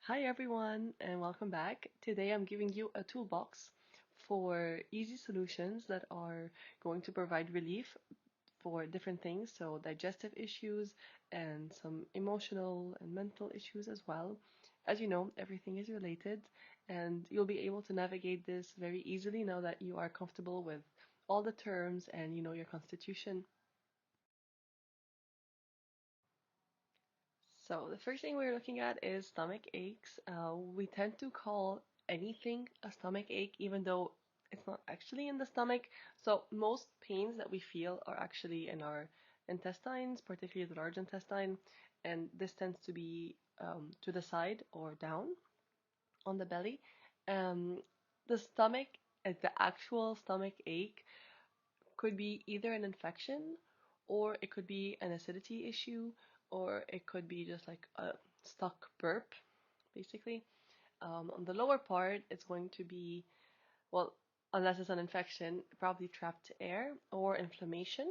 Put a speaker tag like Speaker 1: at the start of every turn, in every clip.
Speaker 1: Hi everyone and welcome back. Today I'm giving you a toolbox for easy solutions that are going to provide relief for different things, so digestive issues and some emotional and mental issues as well. As you know, everything is related and you'll be able to navigate this very easily now that you are comfortable with all the terms and you know your constitution. So the first thing we're looking at is stomach aches. We tend to call anything a stomach ache, even though it's not actually in the stomach. So most pains that we feel are actually in our intestines, particularly the large intestine, and this tends to be to the side or down on the belly. Um, the stomach, the actual stomach ache, could be either an infection or it could be an acidity issue or it could be just like a stuck burp, basically. On the lower part, it's going to be, well, unless it's an infection, probably trapped air or inflammation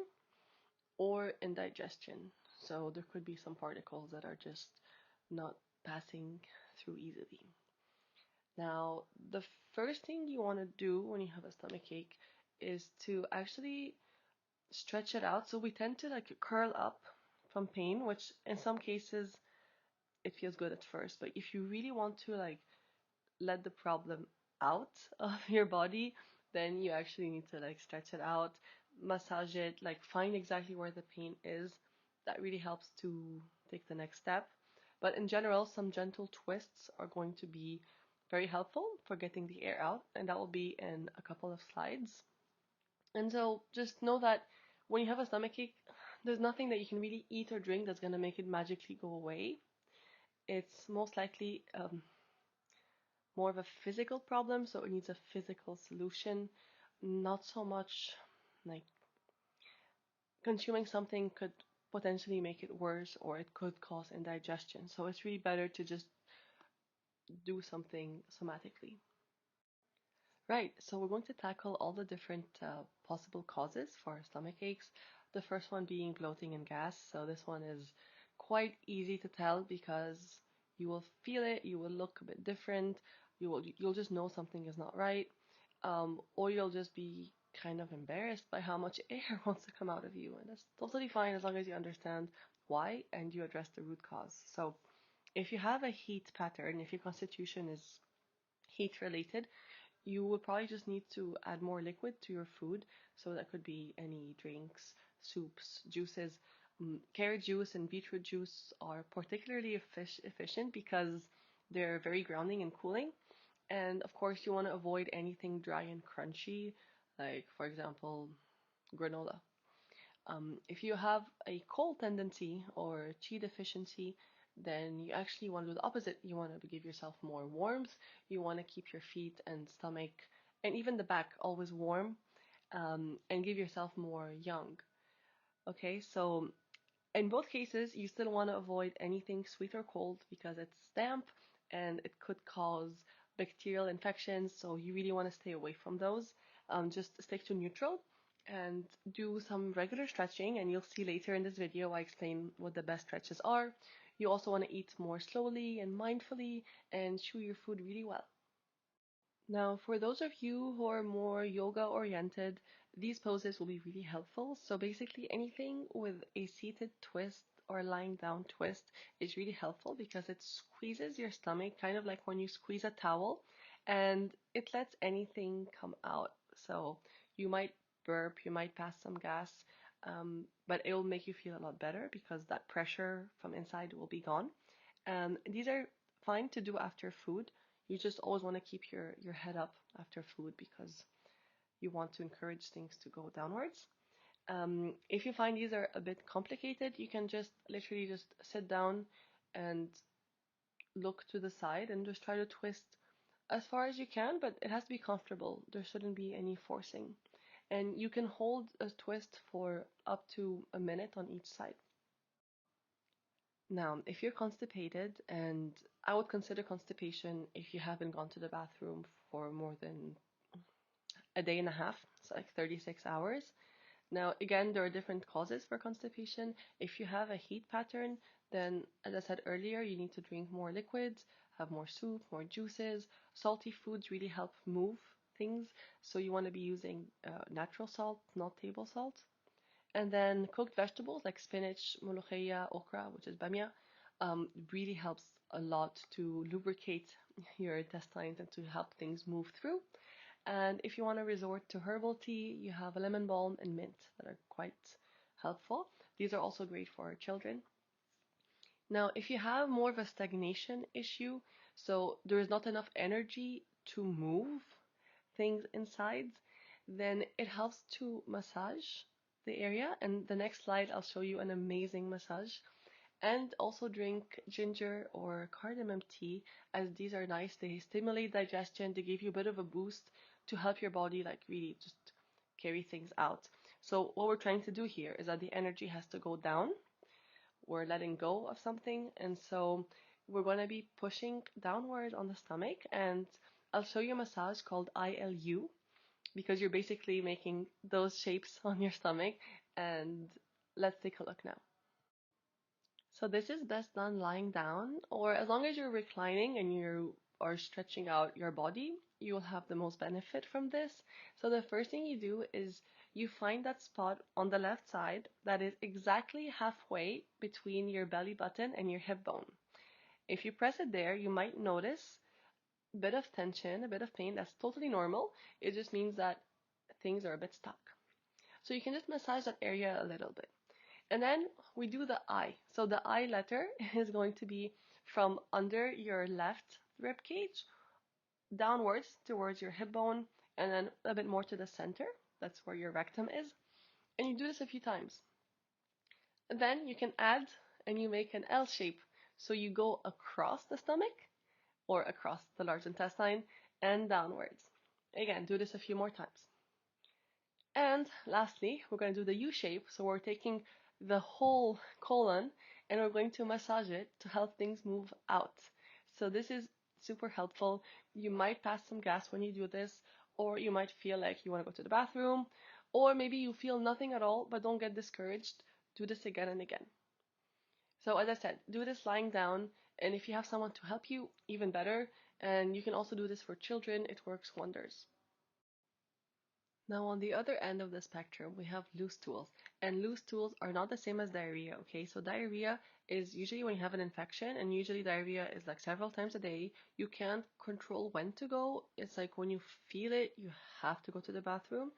Speaker 1: or indigestion. So there could be some particles that are just not passing through easily. Now, the first thing you want to do when you have a stomach ache is to actually stretch it out. So we tend to like curl up from pain, which in some cases it feels good at first, but if you really want to like let the problem out of your body, then you actually need to like stretch it out, massage it, like find exactly where the pain is. That really helps to take the next step. But in general, some gentle twists are going to be very helpful for getting the air out, and that will be in a couple of slides. And so just know that when you have a stomachache, there's nothing that you can really eat or drink that's going to make it magically go away. It's most likely more of a physical problem, so it needs a physical solution, not so much like consuming something could potentially make it worse or it could cause indigestion. So it's really better to just do something somatically. Right, so we're going to tackle all the different possible causes for stomach aches. The first one being bloating and gas. So this one is quite easy to tell because you will feel it, you will look a bit different, you'll just know something is not right, or you'll just be kind of embarrassed by how much air wants to come out of you, and that's totally fine as long as you understand why and you address the root cause. So if you have a heat pattern, if your constitution is heat related, you would probably just need to add more liquid to your food. So that could be any drinks, soups, juices. Carrot juice and beetroot juice are particularly efficient because they're very grounding and cooling. And of course, you want to avoid anything dry and crunchy, like, for example, granola. If you have a cold tendency or chi deficiency, then you actually want to do the opposite. You want to give yourself more warmth. You want to keep your feet and stomach and even the back always warm, and give yourself more yang. Okay, so in both cases, you still want to avoid anything sweet or cold because it's damp and it could cause bacterial infections. So you really want to stay away from those. Just stick to neutral and do some regular stretching. And you'll see later in this video, I explain what the best stretches are. You also want to eat more slowly and mindfully and chew your food really well. Now, for those of you who are more yoga oriented, these poses will be really helpful. So basically anything with a seated twist or lying down twist is really helpful because it squeezes your stomach, kind of like when you squeeze a towel, and it lets anything come out. So you might burp, you might pass some gas, but it will make you feel a lot better because that pressure from inside will be gone. These are fine to do after food. You just always want to keep your head up after food because you want to encourage things to go downwards. If you find these are a bit complicated, you can just literally just sit down and look to the side and just try to twist as far as you can, but it has to be comfortable. There shouldn't be any forcing. And you can hold a twist for up to a minute on each side. Now, if you're constipated, and I would consider constipation if you haven't gone to the bathroom for more than a day and a half, so like 36 hours, Now, again, there are different causes for constipation. If you have a heat pattern, then, as I said earlier, you need to drink more liquids, have more soup, more juices. Salty foods really help move things, so you want to be using natural salt, not table salt. And then cooked vegetables like spinach, molokhaya, okra, which is bamia, really helps a lot to lubricate your intestines and to help things move through. And if you want to resort to herbal tea, you have a lemon balm and mint that are quite helpful. These are also great for children. Now, if you have more of a stagnation issue, so there is not enough energy to move things inside, then it helps to massage the area. And the next slide, I'll show you an amazing massage. And also drink ginger or cardamom tea, as these are nice. They stimulate digestion, they give you a bit of a boost to help your body like really just carry things out. So what we're trying to do here is that the energy has to go down. We're letting go of something, and so we're going to be pushing downward on the stomach, and I'll show you a massage called ILU because you're basically making those shapes on your stomach, and let's take a look now. So this is best done lying down, or as long as you're reclining and you are stretching out your body, you will have the most benefit from this. So the first thing you do is you find that spot on the left side that is exactly halfway between your belly button and your hip bone. If you press it there, you might notice a bit of tension, a bit of pain. That's totally normal. It just means that things are a bit stuck. So you can just massage that area a little bit. And then we do the I. So the I letter is going to be from under your left rib cage downwards towards your hip bone and then a bit more to the center. That's where your rectum is. And you do this a few times. And then you can add and you make an L shape. So you go across the stomach or across the large intestine and downwards. Again, do this a few more times. And lastly, we're going to do the U shape. So we're taking the whole colon and we're going to massage it to help things move out. So this is super helpful. You might pass some gas when you do this, or you might feel like you want to go to the bathroom, or maybe you feel nothing at all, but don't get discouraged. Do this again and again. So as I said, do this lying down, and if you have someone to help you, even better. And you can also do this for children. It works wonders. Now, on the other end of the spectrum, we have loose stools. And loose stools are not the same as diarrhea, okay? So diarrhea is usually when you have an infection, and usually diarrhea is like several times a day. You can't control when to go. It's like when you feel it, you have to go to the bathroom.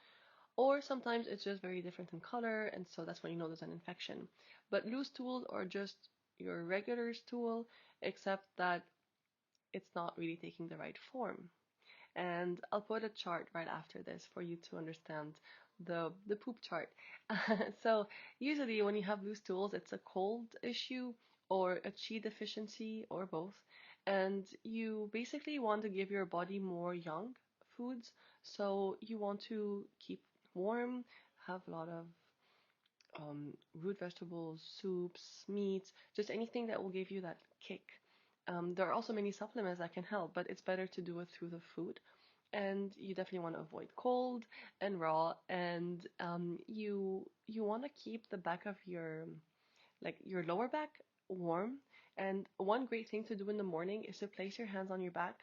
Speaker 1: Or sometimes it's just very different in color, and so that's when you know there's an infection. But loose stools are just your regular stool, except that it's not really taking the right form. And I'll put a chart right after this for you to understand the poop chart. So usually when you have loose stools, it's a cold issue or a chi deficiency or both. And you basically want to give your body more young foods. So you want to keep warm, have a lot of root vegetables, soups, meats, just anything that will give you that kick. There are also many supplements that can help, but it's better to do it through the food. And you definitely want to avoid cold and raw, and you want to keep the back of your lower back warm. And one great thing to do in the morning is to place your hands on your back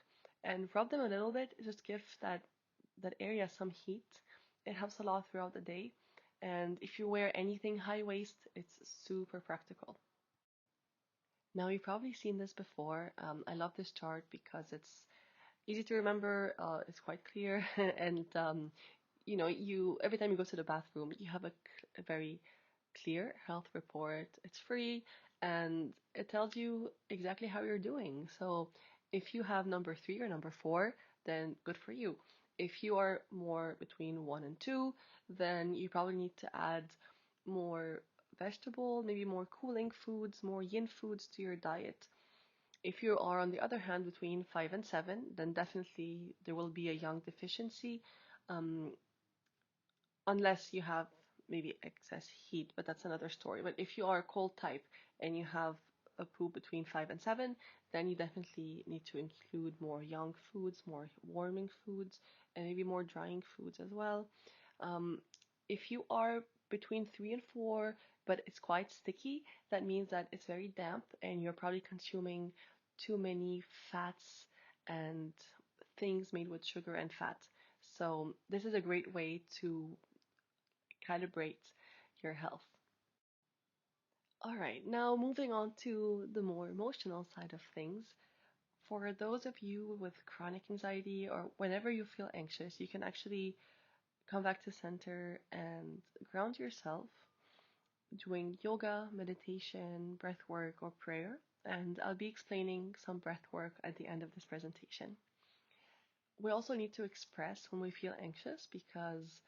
Speaker 1: and rub them a little bit. Just give that area some heat. It helps a lot throughout the day. And if you wear anything high waist, it's super practical. Now, you've probably seen this before. I love this chart because it's easy to remember, it's quite clear, and you every time you go to the bathroom, you have a very clear health report. It's free and it tells you exactly how you're doing. So if you have number 3 or number 4, then good for you. If you are more between 1 and 2, then you probably need to add more vegetable, maybe more cooling foods, more yin foods to your diet. If you are, on the other hand, between 5 and 7, then definitely there will be a young deficiency, um, unless you have maybe excess heat, but that's another story. But if you are a cold type and you have a poop between 5 and 7, then you definitely need to include more young foods, more warming foods, and maybe more drying foods as well. If you are between 3 and 4, but it's quite sticky. That means that it's very damp and you're probably consuming too many fats and things made with sugar and fat. So this is a great way to calibrate your health. All right, now moving on to the more emotional side of things. For those of you with chronic anxiety or whenever you feel anxious, you can actually come back to center and ground yourself doing yoga, meditation, breath work, or prayer. And I'll be explaining some breath work at the end of this presentation. We also need to express when we feel anxious because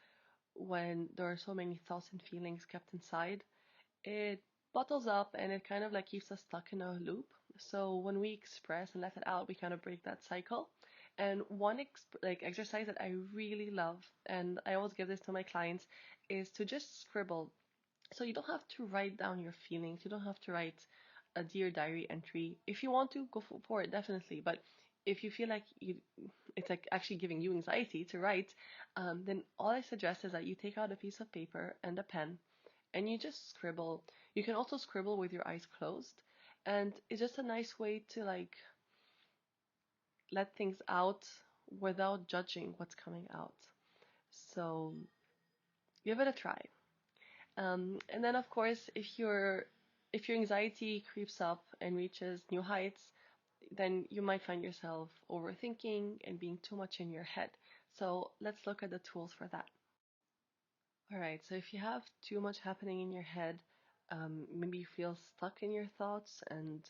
Speaker 1: when there are so many thoughts and feelings kept inside, it bottles up and it kind of like keeps us stuck in a loop. So when we express and let it out, we kind of break that cycle. And one exercise that I really love, and I always give this to my clients, is to just scribble. So you don't have to write down your feelings. You don't have to write a dear diary entry. If you want to, go for it, definitely. But if you feel like it's like actually giving you anxiety to write, then all I suggest is that you take out a piece of paper and a pen and you just scribble. You can also scribble with your eyes closed, and it's just a nice way to like let things out without judging what's coming out. So give it a try. And then of course, if your anxiety creeps up and reaches new heights, then you might find yourself overthinking and being too much in your head. So let's look at the tools for that. All right, so if you have too much happening in your head, maybe you feel stuck in your thoughts and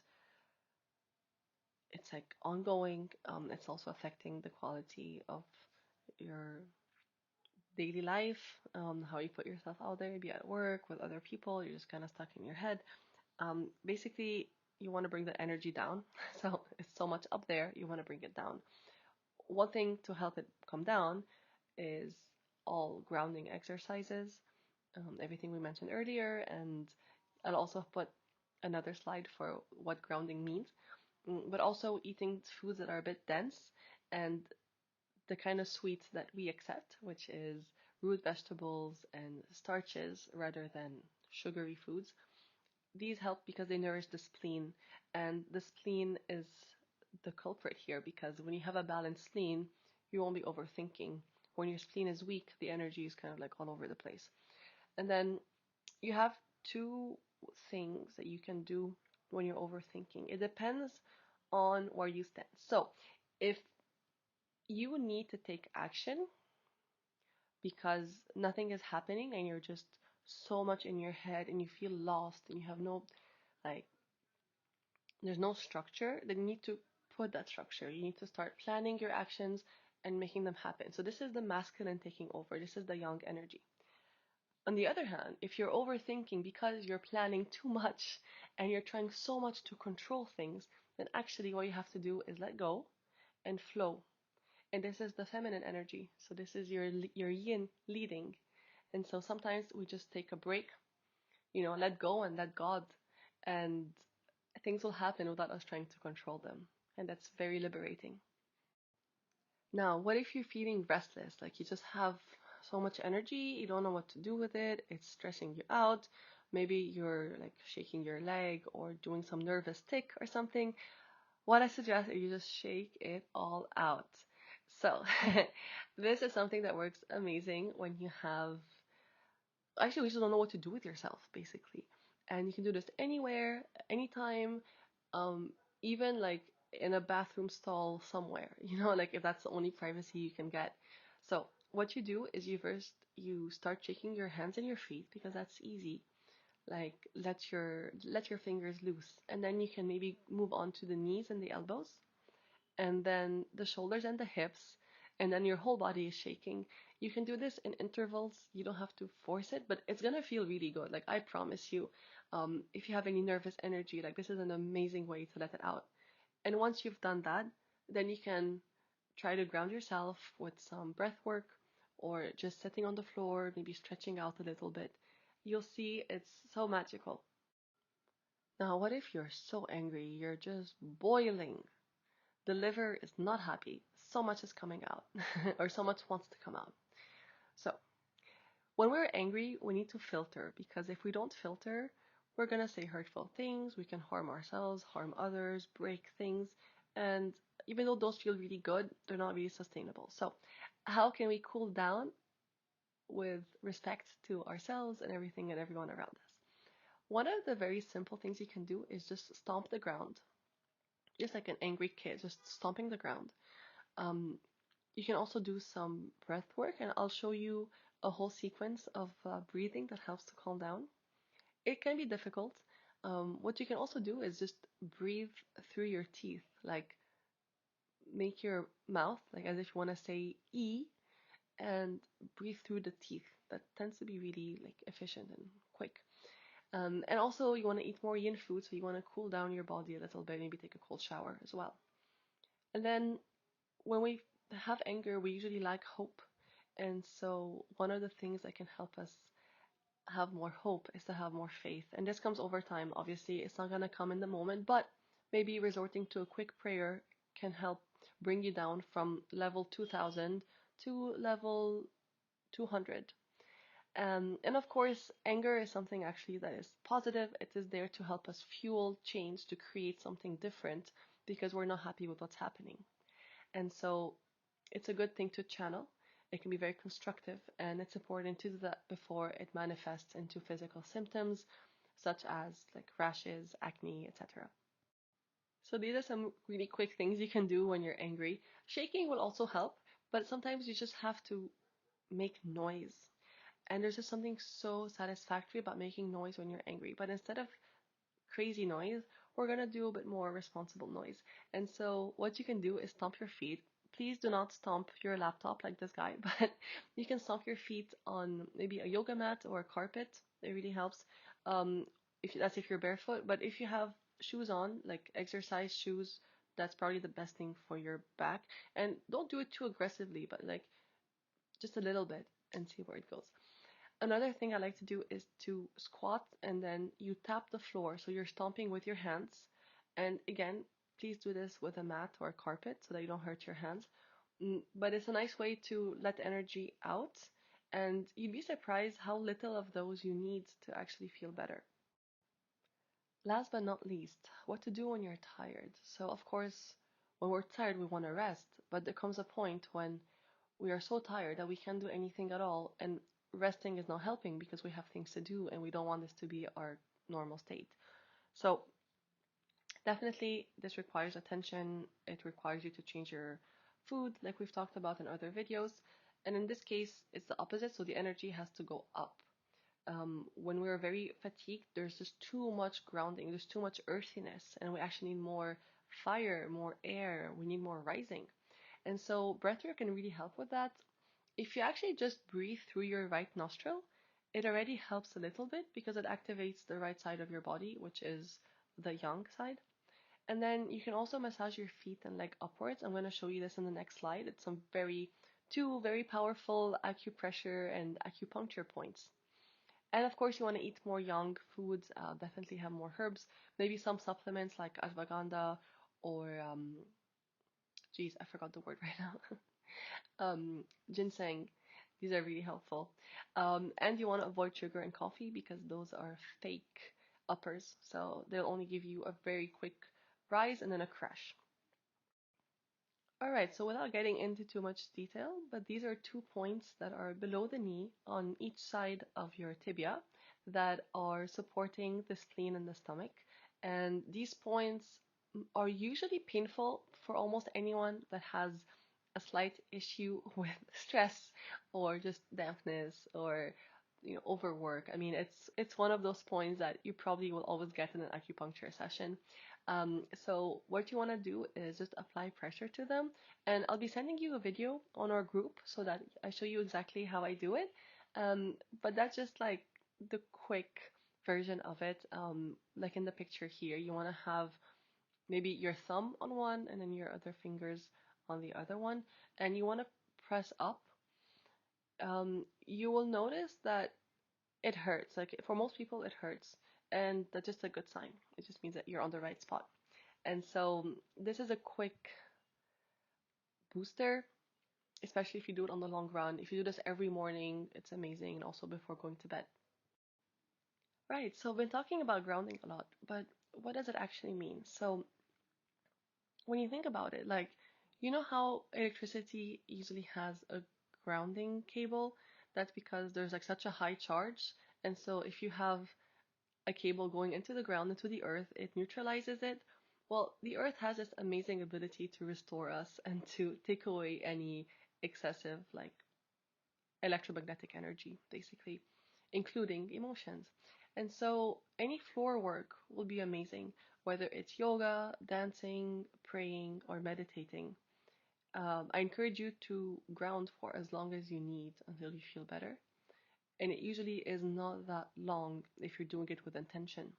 Speaker 1: it's like ongoing, it's also affecting the quality of your daily life, how you put yourself out there, maybe at work with other people, you're just kind of stuck in your head. Basically, you want to bring the energy down. So it's so much up there, you want to bring it down. One thing to help it come down is all grounding exercises, everything we mentioned earlier, and I'll also put another slide for what grounding means, but also eating foods that are a bit dense and the kind of sweets that we accept, which is root vegetables and starches rather than sugary foods. These help because they nourish the spleen, and the spleen is the culprit here because when you have a balanced spleen, you won't be overthinking. When your spleen is weak, the energy is kind of like all over the place. And then you have two things that you can do when you're overthinking. It depends on where you stand. So if you need to take action because nothing is happening and you're just so much in your head and you feel lost and you have no like there's no structure, then you need to put that structure. You need to start planning your actions and making them happen. So this is the masculine taking over. This is the yang energy. On the other hand, if you're overthinking because you're planning too much and you're trying so much to control things, then actually what you have to do is let go and flow. And this is the feminine energy. So this is your yin leading. And so sometimes we just take a break, let go and let God, and things will happen without us trying to control them. And that's very liberating. Now, what if you're feeling restless? Like you just have so much energy, you don't know what to do with it, it's stressing you out. Maybe you're like shaking your leg or doing some nervous tick or something. What I suggest is you just shake it all out. So, this is something that works amazing when you have actually we just don't know what to do with yourself basically, and you can do this anywhere, anytime, even like in a bathroom stall somewhere, like if that's the only privacy you can get. So what you do is you start shaking your hands and your feet because that's easy. Like let your fingers loose, and then you can maybe move on to the knees and the elbows, and then the shoulders and the hips, and then your whole body is shaking. You can do this in intervals. You don't have to force it, but it's gonna feel really good. Like I promise you, if you have any nervous energy, like this is an amazing way to let it out. And once you've done that, then you can try to ground yourself with some breath work or just sitting on the floor, maybe stretching out a little bit. You'll see it's so magical. Now, what if you're so angry, you're just boiling? The liver is not happy. So much is coming out, or so much wants to come out. So, when we're angry, we need to filter, because if we don't filter, we're gonna say hurtful things, we can harm ourselves, harm others, break things, and even though those feel really good, they're not really sustainable. So, how can we cool down with respect to ourselves and everything and everyone around us? One of the very simple things you can do is just stomp the ground, just like an angry kid, just stomping the ground. Um, you can also do some breath work, and I'll show you a whole sequence of breathing that helps to calm down. It can be difficult. What you can also do is just breathe through your teeth, like make your mouth like as if you want to say E, and breathe through the teeth. That tends to be really like efficient and quick. And also you want to eat more yin food, so you want to cool down your body a little bit, maybe take a cold shower as well. And then when we have anger, we usually lack hope. And so one of the things that can help us have more hope is to have more faith. And this comes over time. Obviously, it's not going to come in the moment, but maybe resorting to a quick prayer can help bring you down from level 2000 to level 200. And of course, anger is something actually that is positive. It is there to help us fuel change, to create something different because we're not happy with what's happening. And so it's a good thing to channel. It can be very constructive, and it's important to do that before it manifests into physical symptoms such as like rashes, acne, etc. So these are some really quick things you can do when you're angry. Shaking will also help, but sometimes you just have to make noise. And there's just something so satisfactory about making noise when you're angry. But instead of crazy noise, we're gonna do a bit more responsible noise. And so what you can do is stomp your feet. Please do not stomp your laptop like this guy, but you can stomp your feet on maybe a yoga mat or a carpet. It really helps. That's if you're barefoot, but if you have shoes on, like exercise shoes, that's probably the best thing for your back. And don't do it too aggressively, but like just a little bit and see where it goes. Another thing I like to do is to squat and then you tap the floor. So you're stomping with your hands. And again, please do this with a mat or a carpet so that you don't hurt your hands. But it's a nice way to let energy out. And you'd be surprised how little of those you need to actually feel better. Last but not least, what to do when you're tired. So, of course, when we're tired, we want to rest. But there comes a point when we are so tired that we can't do anything at all, and resting is not helping because we have things to do and we don't want this to be our normal state. So definitely this requires attention. It requires you to change your food like we've talked about in other videos, and in this case it's the opposite, so the energy has to go up. When we're very fatigued, there's just too much grounding, there's too much earthiness, and we actually need more fire, more air, we need more rising. And so breathwork can really help with that. If you actually just breathe through your right nostril, it already helps a little bit because it activates the right side of your body, which is the yang side. And then you can also massage your feet and leg upwards. I'm going to show you this in the next slide. It's two very powerful acupressure and acupuncture points. And of course, you want to eat more yang foods, definitely have more herbs, maybe some supplements like ashwagandha or, geez, I forgot the word right now. Ginseng. These are really helpful. And you want to avoid sugar and coffee because those are fake uppers. So they'll only give you a very quick rise and then a crash. Alright, so without getting into too much detail, but these are 2 points that are below the knee on each side of your tibia that are supporting the spleen and the stomach. And these points are usually painful for almost anyone that has a slight issue with stress or just dampness or overwork. I mean, it's one of those points that you probably will always get in an acupuncture session. So what you want to do is just apply pressure to them, and I'll be sending you a video on our group so that I show you exactly how I do it. But that's just like the quick version of it. Like in the picture here, you want to have maybe your thumb on one and then your other fingers on the other one, and you want to press up. You will notice that it hurts. Like for most people, it hurts, and that's just a good sign. It just means that you're on the right spot. And so this is a quick booster. especially if you do it on the long run. If you do this every morning, it's amazing, and also before going to bed. Right, so we've been talking about grounding a lot, but what does it actually mean? So when you think about it, like, you know how electricity usually has a grounding cable? That's because there's like such a high charge. And so if you have a cable going into the ground, into the earth, it neutralizes it. Well, the earth has this amazing ability to restore us and to take away any excessive, like, electromagnetic energy, basically, including emotions. And so any floor work will be amazing, whether it's yoga, dancing, praying, or meditating. I encourage you to ground for as long as you need until you feel better. And it usually is not that long if you're doing it with intention.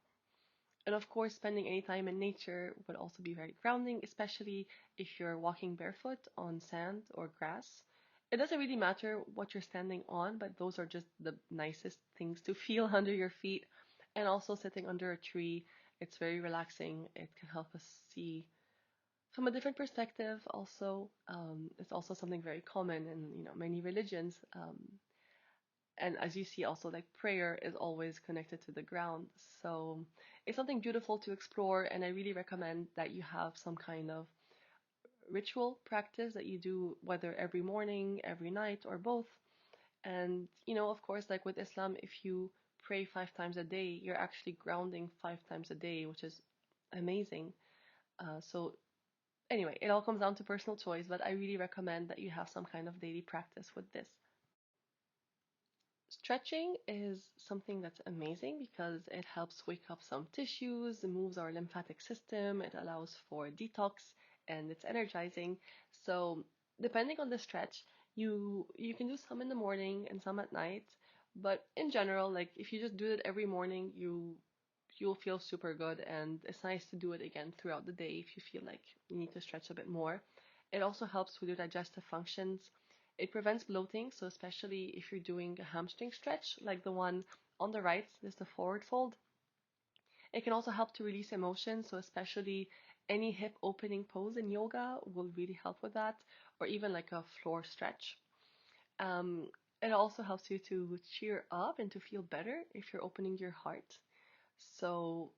Speaker 1: And of course, spending any time in nature would also be very grounding, especially if you're walking barefoot on sand or grass. It doesn't really matter what you're standing on, but those are just the nicest things to feel under your feet. And also sitting under a tree, it's very relaxing. It can help us see from a different perspective. Also, it's also something very common in many religions. And as you see also, like, prayer is always connected to the ground, so it's something beautiful to explore. And I really recommend that you have some kind of ritual practice that you do, whether every morning, every night, or both. And of course, like with Islam, if you pray 5 times a day, you're actually grounding 5 times a day, which is amazing. So anyway, it all comes down to personal choice, but I really recommend that you have some kind of daily practice with this. Stretching is something that's amazing because it helps wake up some tissues, it moves our lymphatic system, it allows for detox, and it's energizing. So depending on the stretch, you can do some in the morning and some at night. But in general, like, if you just do it every morning, you'll feel super good, and it's nice to do it again throughout the day if you feel like you need to stretch a bit more. It also helps with your digestive functions. It prevents bloating, so especially if you're doing a hamstring stretch, like the one on the right, this is the forward fold. It can also help to release emotion, so especially any hip opening pose in yoga will really help with that, or even like a floor stretch. Um, it also helps you to cheer up and to feel better if you're opening your heart. So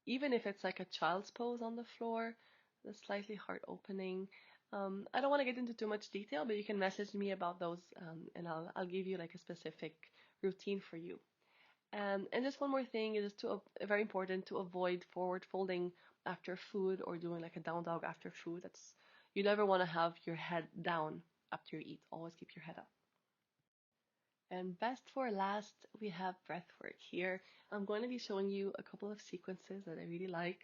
Speaker 1: even if it's like a child's pose on the floor, the slightly heart opening. I don't want to get into too much detail, but you can message me about those, and I'll give you like a specific routine for you. And just one more thing is very important to avoid forward folding after food or doing like a down dog after food. You never want to have your head down after you eat. Always keep your head up. And best for last, we have breathwork here. I'm going to be showing you a couple of sequences that I really like.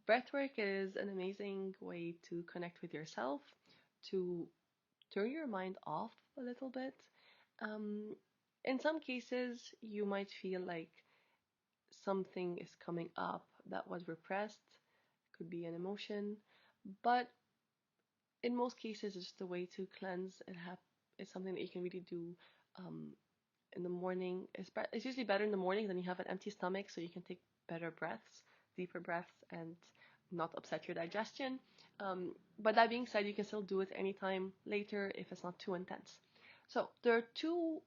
Speaker 1: Breathwork is an amazing way to connect with yourself, to turn your mind off a little bit. Um, in some cases, you might feel like something is coming up that was repressed, could be an emotion, but in most cases, it's just a way to cleanse. It's something that you can really do um, in the morning. It's usually better in the morning than you have an empty stomach, so you can take better breaths, deeper breaths, and not upset your digestion. But that being said, you can still do it anytime later if it's not too intense. So there are two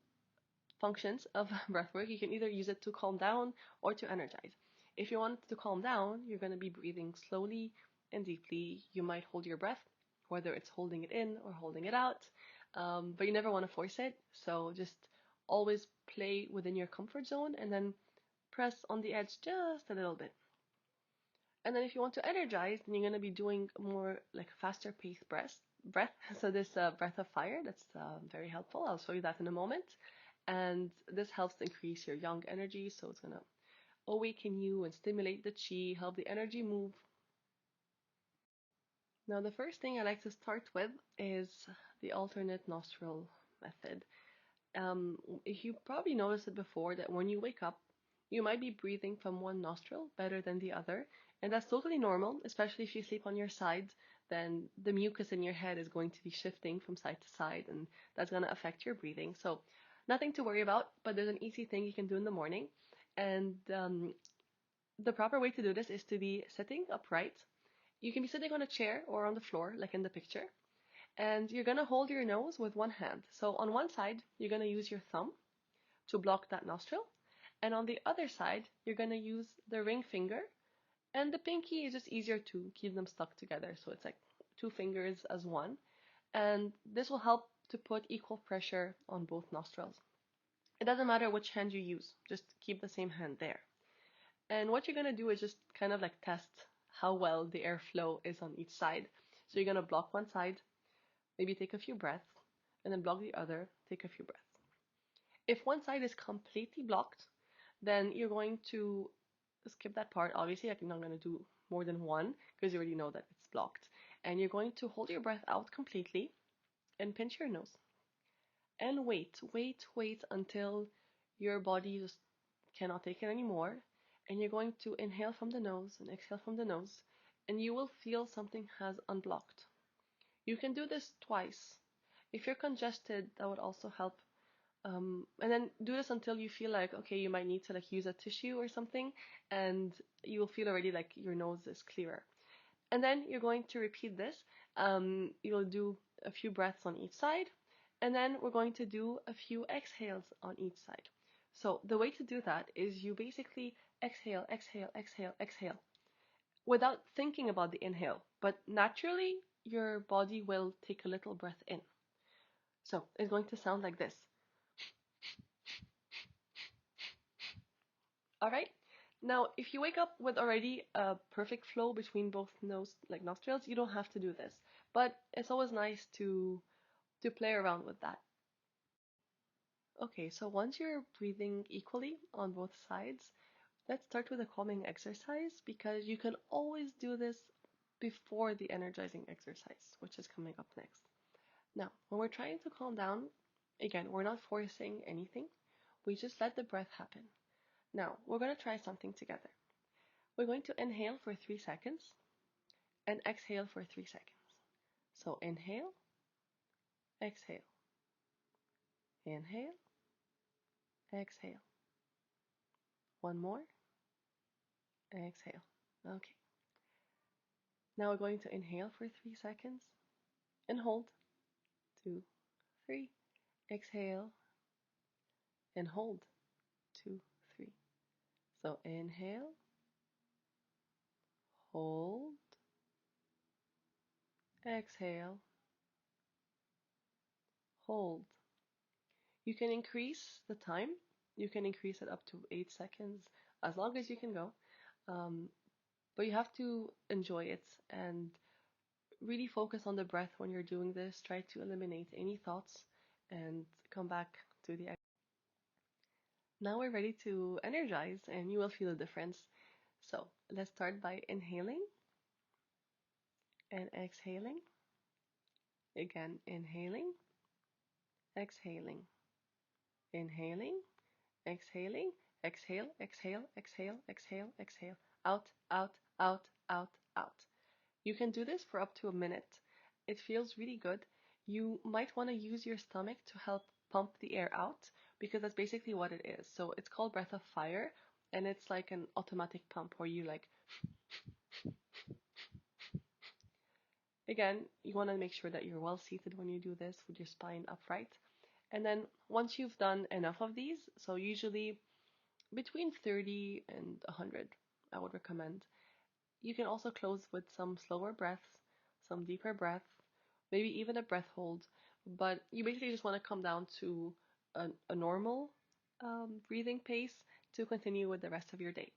Speaker 1: functions of breathwork. You can either use it to calm down or to energize. If you want to calm down, you're going to be breathing slowly and deeply. You might hold your breath, whether it's holding it in or holding it out, but you never want to force it. So just always play within your comfort zone and then press on the edge just a little bit. And then if you want to energize, then you're going to be doing more like faster paced breath. So this breath of fire, that's very helpful. I'll show you that in a moment. And this helps to increase your yang energy. So it's going to awaken you and stimulate the chi, help the energy move. Now, the first thing I like to start with is the alternate nostril method. You probably noticed it before that when you wake up, you might be breathing from one nostril better than the other, and that's totally normal, especially if you sleep on your side. Then the mucus in your head is going to be shifting from side to side, and that's going to affect your breathing. So, nothing to worry about, but there's an easy thing you can do in the morning. And the proper way to do this is to be sitting upright. You can be sitting on a chair or on the floor, like in the picture. And you're going to hold your nose with one hand. So on one side, you're going to use your thumb to block that nostril. And on the other side, you're going to use the ring finger. And the pinky is just easier to keep them stuck together. So it's like two fingers as one. And this will help to put equal pressure on both nostrils. It doesn't matter which hand you use, just keep the same hand there. And what you're going to do is just kind of like test how well the airflow is on each side. So you're going to block one side, maybe take a few breaths, and then block the other, take a few breaths. If one side is completely blocked, then you're going to skip that part. Obviously, I'm not going to do more than one because you already know that it's blocked. And you're going to hold your breath out completely and pinch your nose. And wait until your body just cannot take it anymore. And you're going to inhale from the nose and exhale from the nose. And you will feel something has unblocked. You can do this twice. If you're congested, that would also help. And then do this until you feel like, okay, you might need to like use a tissue or something, and you will feel already like your nose is clearer. And then you're going to repeat this. You'll do a few breaths on each side, and then we're going to do a few exhales on each side. So the way to do that is you basically exhale, exhale, exhale, exhale, without thinking about the inhale, but naturally your body will take a little breath in. So it's going to sound like this. All right. Now, if you wake up with already a perfect flow between both nostrils, you don't have to do this. But it's always nice to play around with that. Okay, so once you're breathing equally on both sides, let's start with a calming exercise because you can always do this before the energizing exercise, which is coming up next. Now, when we're trying to calm down, again, we're not forcing anything. We just let the breath happen. Now, we're going to try something together. We're going to inhale for 3 seconds and exhale for 3 seconds. So inhale, exhale, inhale, exhale. One more, exhale. Okay. Now we're going to inhale for 3 seconds and hold. 2, 3. Exhale and hold. 2, 3. So inhale, hold, exhale, hold. You can increase the time. You can increase it up to 8 seconds, as long as you can go. But you have to enjoy it and really focus on the breath when you're doing this. Try to eliminate any thoughts and come back to the. Now we're ready to energize and you will feel the difference. So let's start by inhaling and exhaling. Again, inhaling, exhaling, inhaling, exhaling, exhale, exhale, exhale, exhale, exhale, out, out, out, out, out. You can do this for up to a minute. It feels really good. You might want to use your stomach to help pump the air out because that's basically what it is. So it's called breath of fire and it's like an automatic pump where you like. Again, you want to make sure that you're well seated when you do this with your spine upright. And then once you've done enough of these, so usually between 30 and 100, I would recommend. You can also close with some slower breaths, some deeper breaths, maybe even a breath hold. But you basically just want to come down to a normal breathing pace to continue with the rest of your day.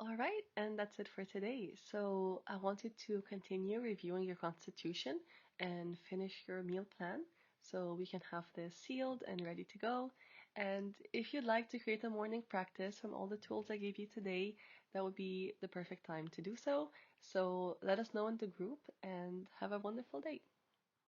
Speaker 1: All right, and that's it for today. So I wanted to continue reviewing your constitution and finish your meal plan so we can have this sealed and ready to go. And if you'd like to create a morning practice from all the tools I gave you today, that would be the perfect time to do so. So let us know in the group and have a wonderful day.